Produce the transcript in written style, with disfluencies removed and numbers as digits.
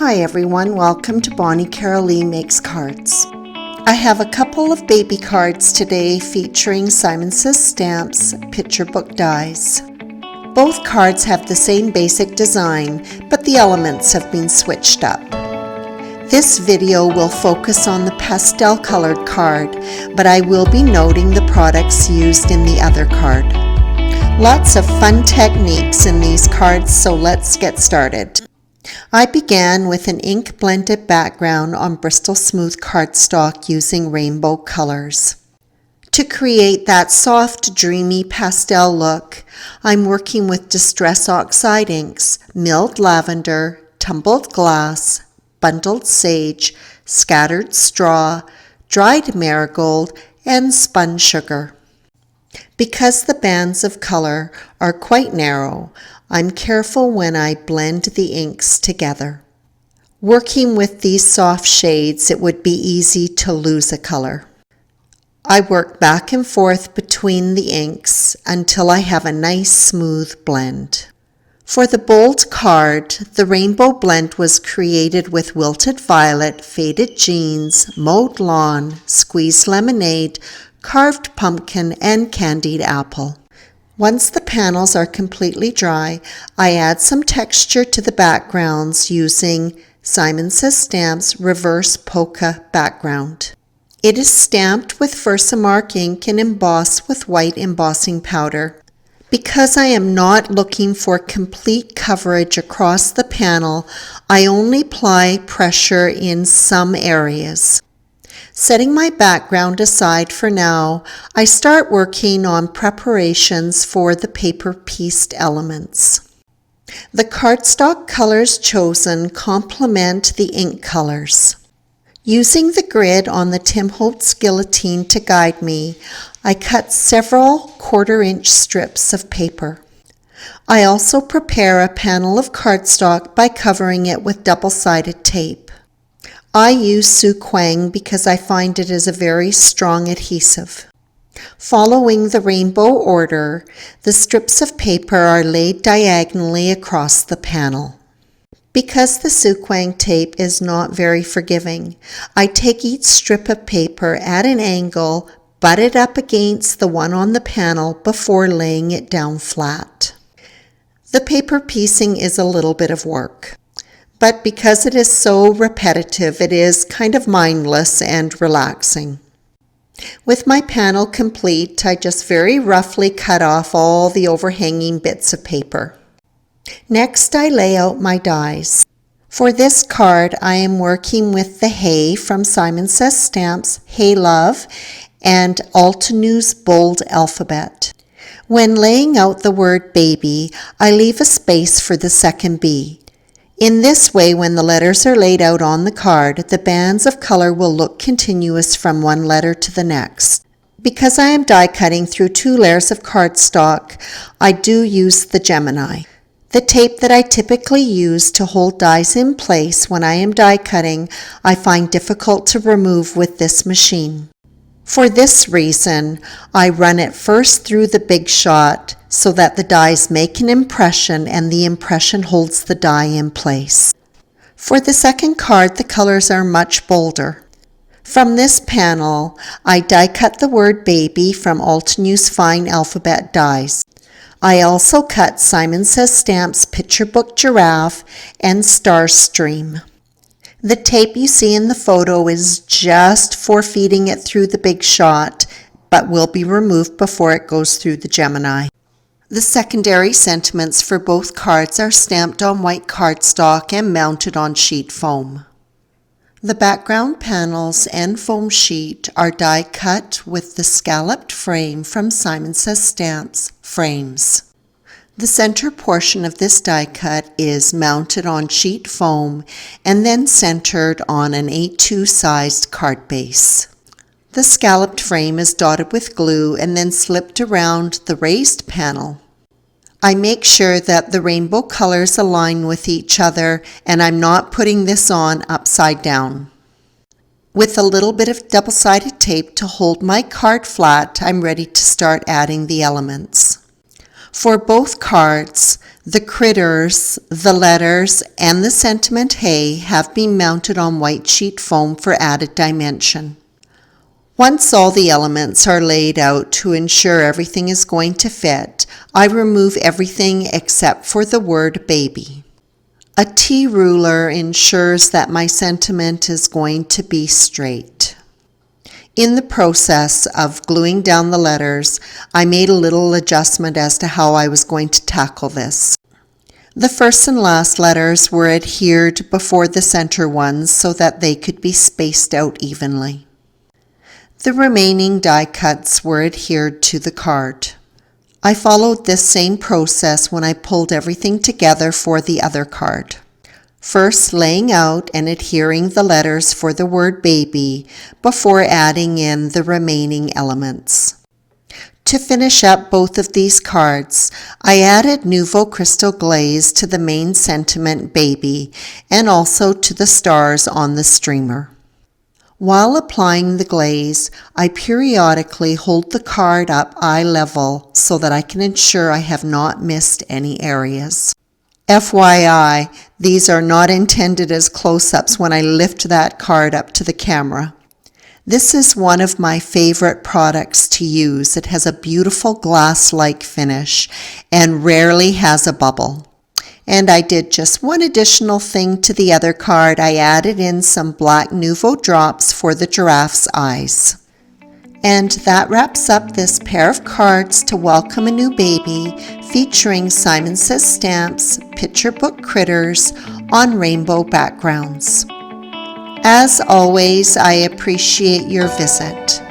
Hi everyone, welcome to Bonnie Carolee Makes Cards. I have a couple of baby cards today featuring Simon Says Stamps picture book dies. Both cards have the same basic design, but the elements have been switched up. This video will focus on the pastel colored card, but I will be noting the products used in the other card. Lots of fun techniques in these cards, so let's get started. I began with an ink blended background on Bristol Smooth cardstock using rainbow colors. To create that soft, dreamy pastel look, I'm working with Distress Oxide inks, Milled Lavender, Tumbled Glass, Bundled Sage, Scattered Straw, Dried Marigold, and Spun Sugar. Because the bands of color are quite narrow, I'm careful when I blend the inks together. Working with these soft shades, it would be easy to lose a color. I work back and forth between the inks until I have a nice smooth blend. For the bold card, the rainbow blend was created with Wilted Violet, Faded Jeans, Mowed Lawn, Squeezed Lemonade, Carved Pumpkin, and Candied Apple. Once the panels are completely dry, I add some texture to the backgrounds using Simon Says Stamps Reverse Polka background. It is stamped with Versamark ink and embossed with white embossing powder. Because I am not looking for complete coverage across the panel, I only apply pressure in some areas. Setting my background aside for now, I start working on preparations for the paper pieced elements. The cardstock colors chosen complement the ink colors. Using the grid on the Tim Holtz guillotine to guide me, I cut several 1/4-inch strips of paper. I also prepare a panel of cardstock by covering it with double-sided tape. I use Suquang because I find it is a very strong adhesive. Following the rainbow order, the strips of paper are laid diagonally across the panel. Because the Suquang tape is not very forgiving, I take each strip of paper at an angle, butt it up against the one on the panel before laying it down flat. The paper piecing is a little bit of work, but because it is so repetitive, it is kind of mindless and relaxing. With my panel complete, I just very roughly cut off all the overhanging bits of paper. Next, I lay out my dies. For this card, I am working with the Hey from Simon Says Stamps, Hey Love, and Altenew's bold alphabet. When laying out the word baby, I leave a space for the second B. In this way, when the letters are laid out on the card, the bands of color will look continuous from one letter to the next. Because I am die cutting through 2 layers of cardstock, I do use the Gemini. The tape that I typically use to hold dies in place when I am die cutting, I find difficult to remove with this machine. For this reason, I run it first through the big shot so that the dies make an impression and the impression holds the die in place. For the second card, the colors are much bolder. From this panel, I die cut the word baby from Altenew's fine alphabet dies. I also cut Simon Says Stamps picture book Giraffe and Star Stream. The tape you see in the photo is just for feeding it through the big shot, but will be removed before it goes through the Gemini. The secondary sentiments for both cards are stamped on white cardstock and mounted on sheet foam. The background panels and foam sheet are die cut with the scalloped frame from Simon Says Stamps frames. The center portion of this die cut is mounted on sheet foam and then centered on an A2 sized card base. The scalloped frame is dotted with glue and then slipped around the raised panel. I make sure that the rainbow colors align with each other, and I'm not putting this on upside down. With a little bit of double-sided tape to hold my card flat, I'm ready to start adding the elements. For both cards, The critters, the letters, and the sentiment hey have been mounted on white sheet foam for added dimension. Once all the elements are laid out to ensure everything is going to fit, I remove everything except for the word baby. A T-ruler ensures that my sentiment is going to be straight. In the process of gluing down the letters, I made a little adjustment as to how I was going to tackle this. The first and last letters were adhered before the center ones so that they could be spaced out evenly. The remaining die cuts were adhered to the card. I followed this same process when I pulled everything together for the other card. First laying out and adhering the letters for the word baby before adding in the remaining elements. To finish up both of these cards, I added Nouveau Crystal Glaze to the main sentiment baby and also to the stars on the streamer. While applying the glaze, I periodically hold the card up eye level so that I can ensure I have not missed any areas. FYI, these are not intended as close-ups when I lift that card up to the camera. This is one of my favorite products to use. It has a beautiful glass-like finish and rarely has a bubble. And I did just one additional thing to the other card. I added in some black Nouveau drops for the giraffe's eyes. And that wraps up this pair of cards to welcome a new baby, featuring Simon Says stamps, picture book critters on rainbow backgrounds. As always, I appreciate your visit.